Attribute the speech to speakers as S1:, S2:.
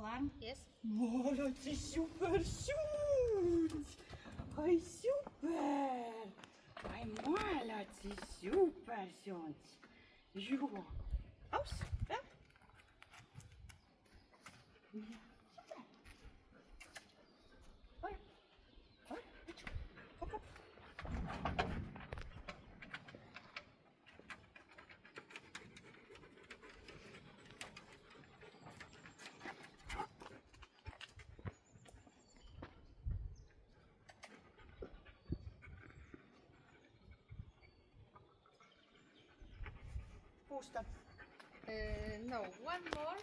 S1: alarm?
S2: Yes.
S1: Молодці, super сюнь! Ай, супер! Ай, молодці, super сюнь! Йо! Aus, weg! Ja, super! Ой, ой, hopp, hopp! Пусто.
S2: No, one more.